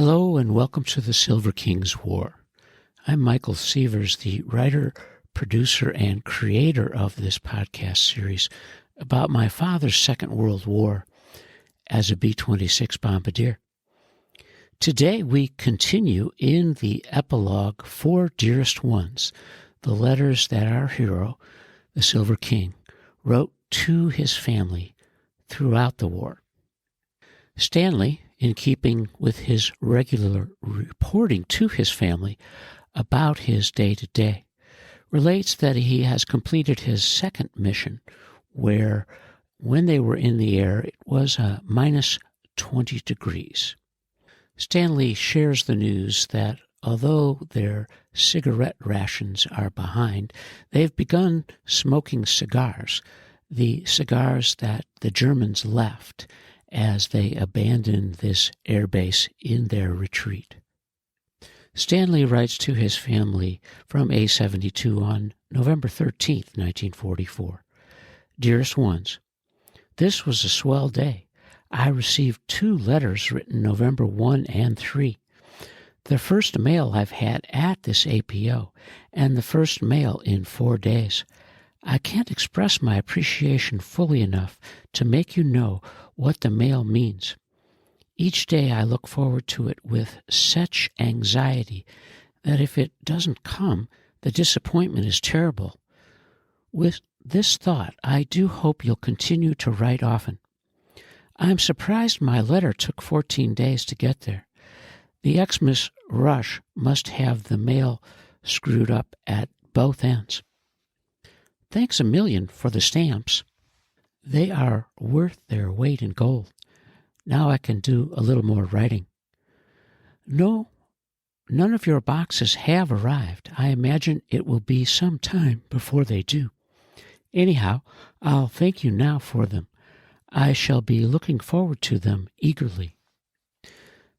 Hello and welcome to the Silver King's War. I'm Michael Sievers, the writer, producer, and creator of this podcast series about my father's Second World War as a B-26 bombardier. Today we continue in the epilogue for Dearest Ones, the letters that our hero, the Silver King, wrote to his family throughout the war. Stanley, in keeping with his regular reporting to his family about his day-to-day, relates that he has completed his second mission, where when they were in the air it was minus 20 degrees. Stanley shares the news that although their cigarette rations are behind, they've begun smoking cigars, the cigars that the Germans left as they abandoned this airbase in their retreat. Stanley writes to his family from A-72 on November 13th, 1944. Dearest Ones, this was a swell day. I received 2 letters written November 1 and 3. The first mail I've had at this APO, and the first mail in 4 days. I can't express my appreciation fully enough to make you know what the mail means. Each day I look forward to it with such anxiety that if it doesn't come, the disappointment is terrible. With this thought, I do hope you'll continue to write often. I'm surprised my letter took 14 days to get there. The Xmas rush must have the mail screwed up at both ends. Thanks a million for the stamps. They are worth their weight in gold. Now I can do a little more writing. No, none of your boxes have arrived. I imagine it will be some time before they do. Anyhow, I'll thank you now for them. I shall be looking forward to them eagerly.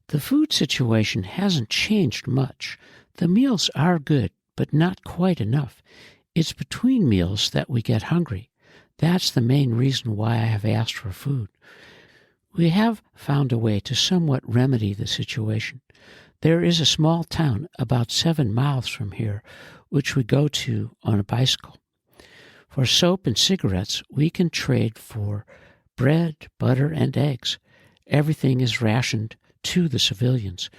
The food situation hasn't changed much. The meals are good, but not quite enough. It's between meals that we get hungry. That's the main reason why I have asked for food. We have found a way to somewhat remedy the situation. There is a small town about 7 miles from here, which we go to on a bicycle. For soap and cigarettes, we can trade for bread, butter, and eggs. Everything is rationed to the civilians,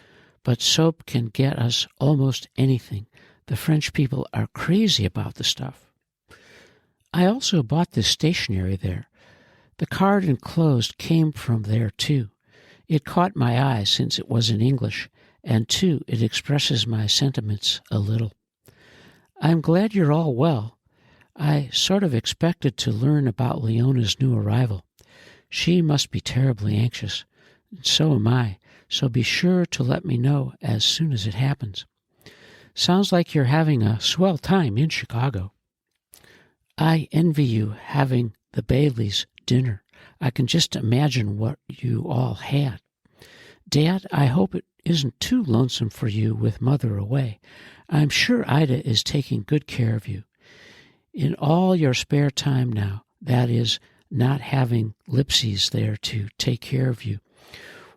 but soap can get us almost anything. The French people are crazy about the stuff. I also bought this stationery there. The card enclosed came from there, too. It caught my eye since it was in English, and, too, it expresses my sentiments a little. I'm glad you're all well. I sort of expected to learn about Leona's new arrival. She must be terribly anxious, and so am I, so be sure to let me know as soon as it happens. Sounds like you're having a swell time in Chicago. I envy you having the Baileys' dinner. I can just imagine what you all had. Dad, I hope it isn't too lonesome for you with Mother away. I'm sure Ida is taking good care of you. In all your spare time now, that is, not having Lipsies there to take care of you,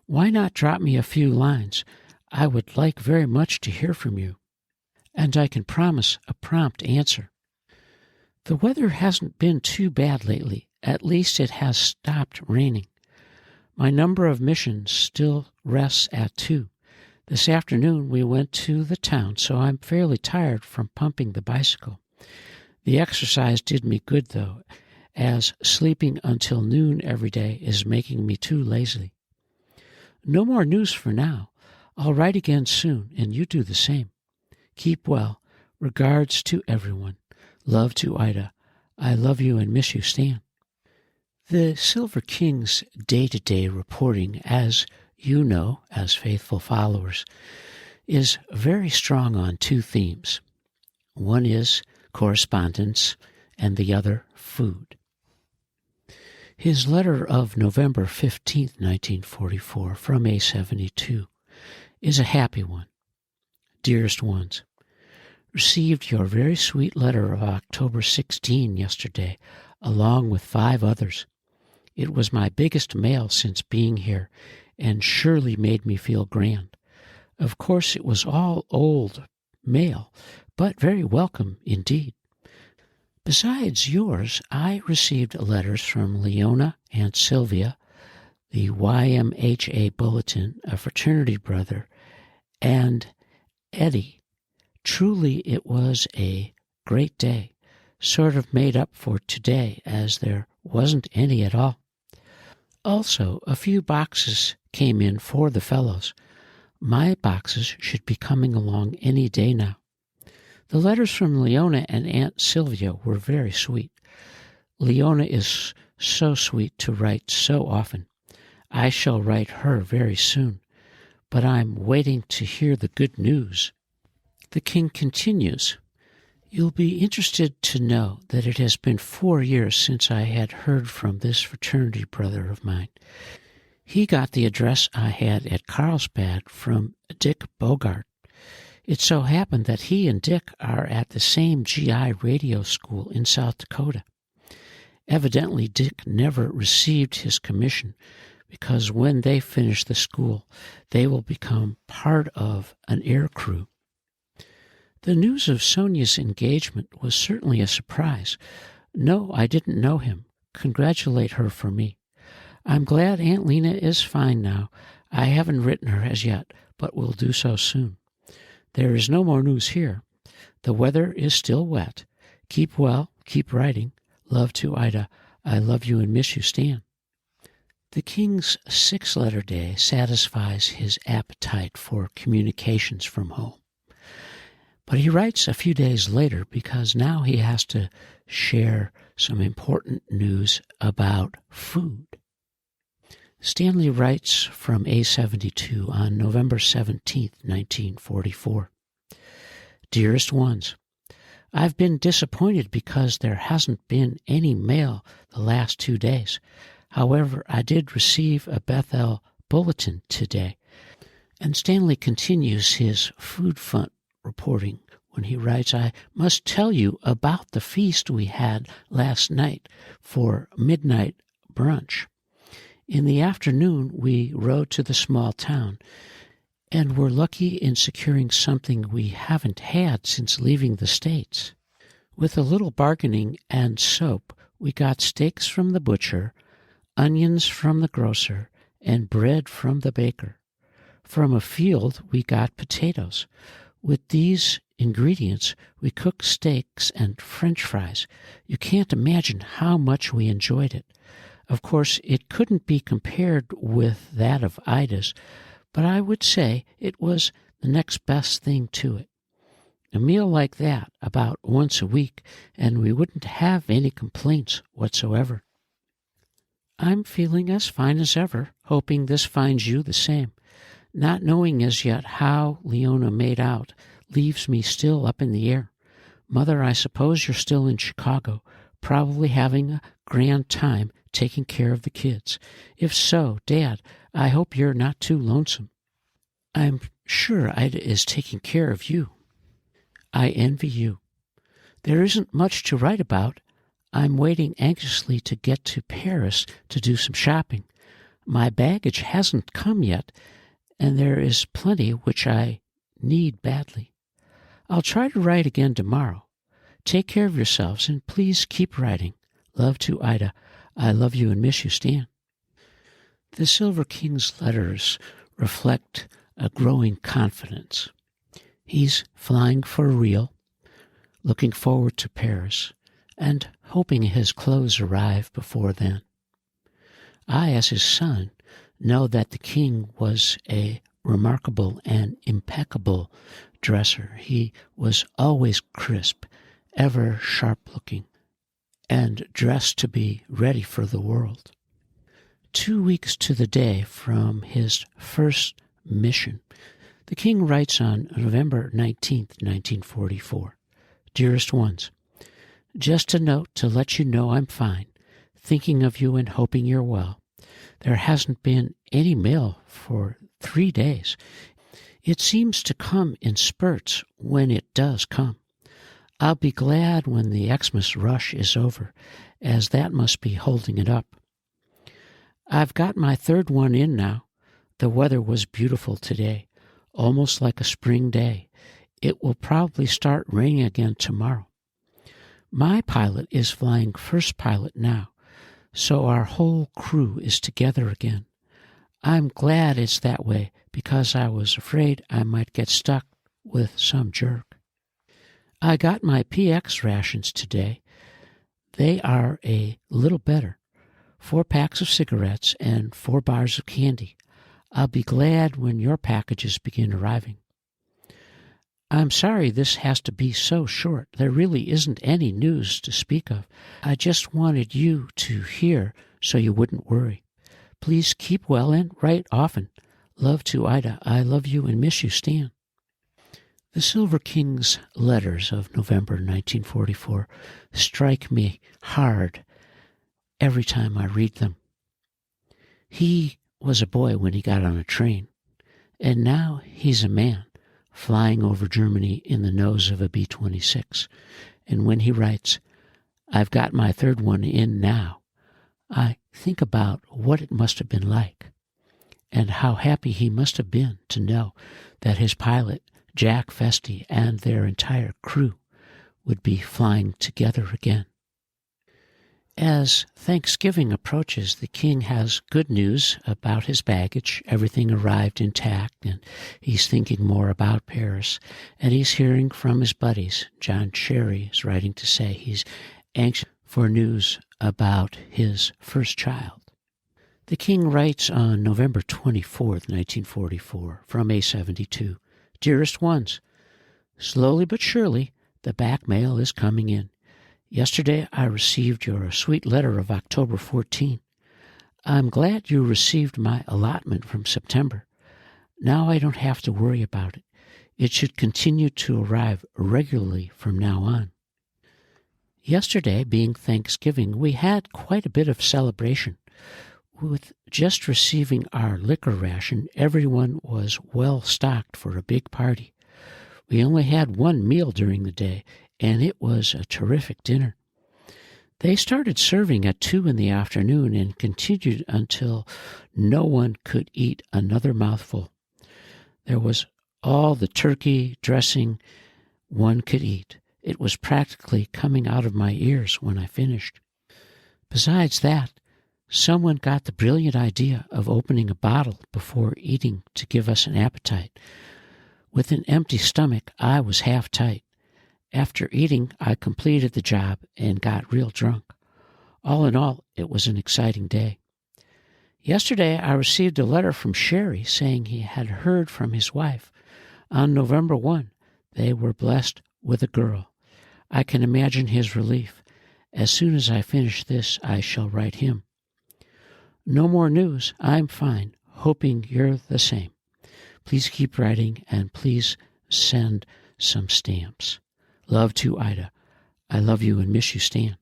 why not drop me a few lines? I would like very much to hear from you. And I can promise a prompt answer. The weather hasn't been too bad lately. At least it has stopped raining. My number of missions still rests at 2. This afternoon we went to the town, so I'm fairly tired from pumping the bicycle. The exercise did me good, though, as sleeping until noon every day is making me too lazy. No more news for now. I'll write again soon, and you do the same. Keep well. Regards to everyone. Love to Ida. I love you and miss you, Stan. The Silver King's day-to-day reporting, as you know, as faithful followers, is very strong on 2 themes. One is correspondence, and the other food. His letter of November 15, 1944, from A-72, is a happy one. Dearest Ones, received your very sweet letter of October 16 yesterday, along with 5 others. It was my biggest mail since being here, and surely made me feel grand. Of course, it was all old mail, but very welcome indeed. Besides yours, I received letters from Leona and Sylvia, the YMHA Bulletin, a fraternity brother, and Eddie. Truly, it was a great day, sort of made up for today, as there wasn't any at all. Also, a few boxes came in for the fellows. My boxes should be coming along any day now. The letters from Leona and Aunt Sylvia were very sweet. Leona is so sweet to write so often. I shall write her very soon, but I'm waiting to hear the good news. The king continues, "You'll be interested to know that it has been 4 years since I had heard from this fraternity brother of mine. He got the address I had at Carlsbad from Dick Bogart. It so happened that he and Dick are at the same GI radio school in South Dakota. Evidently, Dick never received his commission, because when they finish the school, they will become part of an air crew. The news of Sonia's engagement was certainly a surprise. No, I didn't know him. Congratulate her for me. I'm glad Aunt Lena is fine now. I haven't written her as yet, but will do so soon. There is no more news here. The weather is still wet. Keep well, keep writing. Love to Ida. I love you and miss you, Stan." The king's 6-letter day satisfies his appetite for communications from home. But he writes a few days later because now he has to share some important news about food. Stanley writes from A72 on November 17, 1944. "Dearest Ones, I've been disappointed because there hasn't been any mail the last 2 days. However, I did receive a Bethel bulletin today." And Stanley continues his food front reporting when he writes, "I must tell you about the feast we had last night for midnight brunch. In the afternoon, we rode to the small town and were lucky in securing something we haven't had since leaving the States. With a little bargaining and soap, we got steaks from the butcher, onions from the grocer, and bread from the baker. From a field, we got potatoes. With these ingredients, we cooked steaks and French fries. You can't imagine how much we enjoyed it. Of course, it couldn't be compared with that of Ida's, but I would say it was the next best thing to it. A meal like that about once a week, and we wouldn't have any complaints whatsoever. I'm feeling as fine as ever, hoping this finds you the same. Not knowing as yet how Leona made out leaves me still up in the air. Mother, I suppose you're still in Chicago, probably having a grand time taking care of the kids. If so, Dad, I hope you're not too lonesome. I'm sure Ida is taking care of you. I envy you. There isn't much to write about. I'm waiting anxiously to get to Paris to do some shopping. My baggage hasn't come yet, and there is plenty which I need badly. I'll try to write again tomorrow. Take care of yourselves, and please keep writing. Love to Ida. I love you and miss you, Stan." The Silver King's letters reflect a growing confidence. He's flying for real, looking forward to Paris, and hoping his clothes arrive before then. I, as his son, know that the king was a remarkable and impeccable dresser. He was always crisp, ever sharp-looking, and dressed to be ready for the world. 2 weeks to the day from his first mission, the king writes on November 19th, 1944, "Dearest Ones, just a note to let you know I'm fine, thinking of you and hoping you're well. There hasn't been any mail for 3 days. It seems to come in spurts when it does come. I'll be glad when the Xmas rush is over, as that must be holding it up. I've got my 3rd one in now. The weather was beautiful today. almost like a spring day. It will probably start raining again tomorrow. My pilot is flying first pilot now, so our whole crew is together again. I'm glad it's that way because I was afraid I might get stuck with some jerk. I got my PX rations today. They are a little better. 4 packs of cigarettes and 4 bars of candy. I'll be glad when your packages begin arriving. I'm sorry this has to be so short. There really isn't any news to speak of. I just wanted you to hear so you wouldn't worry. Please keep well and write often. Love to Ida. I love you and miss you, Stan. The Silver King's letters of November 1944 strike me hard every time I read them. He was a boy when he got on a train, and now he's a man flying over Germany in the nose of a B-26. And when he writes, "I've got my 3rd one in now," I think about what it must have been like, and how happy he must have been to know that his pilot, Jack Feste, and their entire crew would be flying together again. As Thanksgiving approaches, the king has good news about his baggage. Everything arrived intact, and he's thinking more about Paris. And he's hearing from his buddies. John Cherry is writing to say he's anxious for news about his first child. The king writes on November 24th, 1944, from A72, "Dearest Ones, slowly but surely the back mail is coming in. Yesterday I received your sweet letter of October 14. I'm glad you received my allotment from September. Now I don't have to worry about it. It should continue to arrive regularly from now on." Yesterday, being Thanksgiving, we had quite a bit of celebration. With just receiving our liquor ration, everyone was well stocked for a big party. We only had 1 meal during the day, and it was a terrific dinner. They started serving at 2 in the afternoon and continued until no one could eat another mouthful. There was all the turkey dressing one could eat. It was practically coming out of my ears when I finished. Besides that, someone got the brilliant idea of opening a bottle before eating to give us an appetite. With an empty stomach, I was half tight. After eating, I completed the job and got real drunk. All in all, it was an exciting day. Yesterday, I received a letter from Sherry saying he had heard from his wife. On November 1, they were blessed with a girl. I can imagine his relief. As soon as I finish this, I shall write him. No more news. I'm fine. Hoping you're the same. Please keep writing, and please send some stamps. Love to Ida. I love you and miss you, Stan.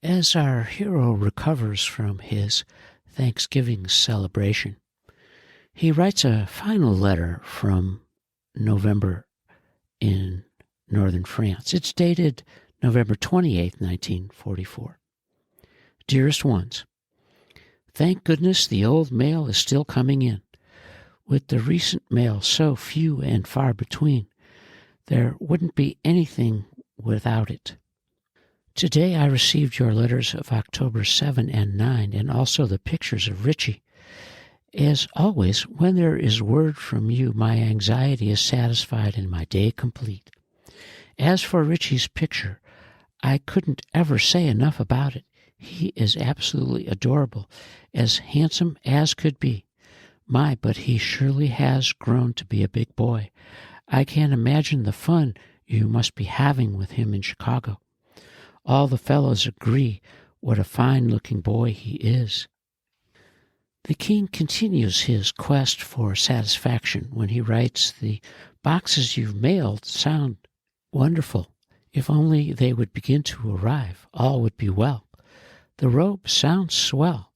As our hero recovers from his Thanksgiving celebration, he writes a final letter from November in Northern France. It's dated November 28, 1944. Dearest Ones, thank goodness the old mail is still coming in. With the recent mail so few and far between, there wouldn't be anything without it. Today I received your letters of October 7 and 9, and also the pictures of Richie. As always, when there is word from you, my anxiety is satisfied and my day complete. As for Richie's picture, I couldn't ever say enough about it. He is absolutely adorable, as handsome as could be. But he surely has grown to be a big boy. I can't imagine the fun you must be having with him in Chicago. All the fellows agree what a fine-looking boy he is. The king continues his quest for satisfaction when he writes, "The boxes you've mailed sound wonderful. If only they would begin to arrive, all would be well. The robe sounds swell.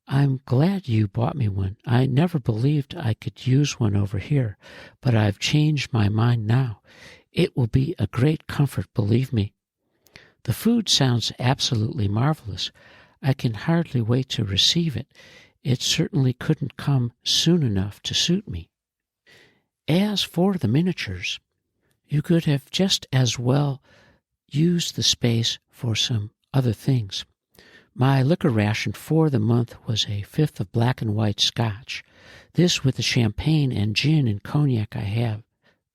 I'm glad you bought me one. I never believed I could use one over here, but I've changed my mind now. It will be a great comfort, believe me. The food sounds absolutely marvelous. I can hardly wait to receive it. It certainly couldn't come soon enough to suit me. as for the miniatures, you could have just as well used the space for some other things. My liquor ration for the month was a fifth of black and white scotch. This with the champagne and gin and cognac I have.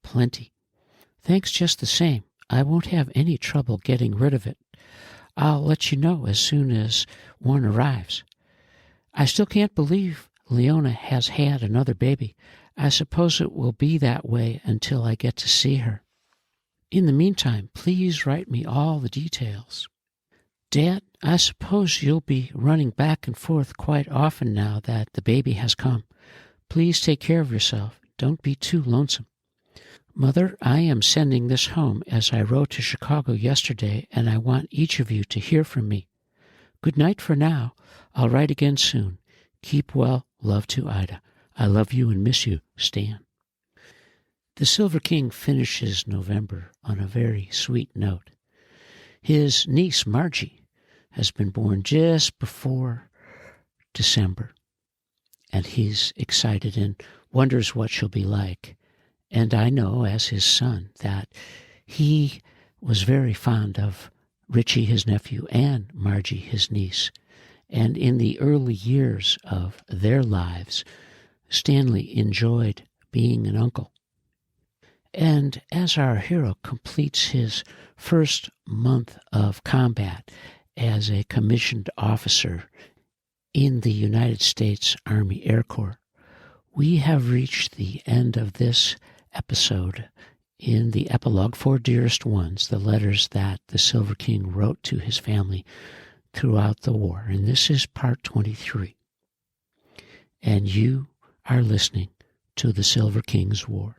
Plenty. Thanks just the same. I won't have any trouble getting rid of it. I'll let you know as soon as one arrives. I still can't believe Leona has had another baby. I suppose it will be that way until I get to see her. In the meantime, please write me all the details. Dad, I suppose you'll be running back and forth quite often now that the baby has come. Please take care of yourself. Don't be too lonesome. Mother, I am sending this home as I wrote to Chicago yesterday, and I want each of you to hear from me. Good night for now. I'll write again soon. Keep well. Love to Ida. I love you and miss you, Stan. The Silver King finishes November on a very sweet note. His niece, Margie, has been born just before December, and he's excited and wonders what she'll be like. And I know, as his son, that he was very fond of Richie, his nephew, and Margie, his niece. And in the early years of their lives, Stanley enjoyed being an uncle. And as our hero completes his first month of combat as a commissioned officer in the United States Army Air Corps, we have reached the end of this episode in the epilogue for Dearest Ones, the letters that the Silver King wrote to his family throughout the war. And this is part 23. And you are listening to the Silver King's War.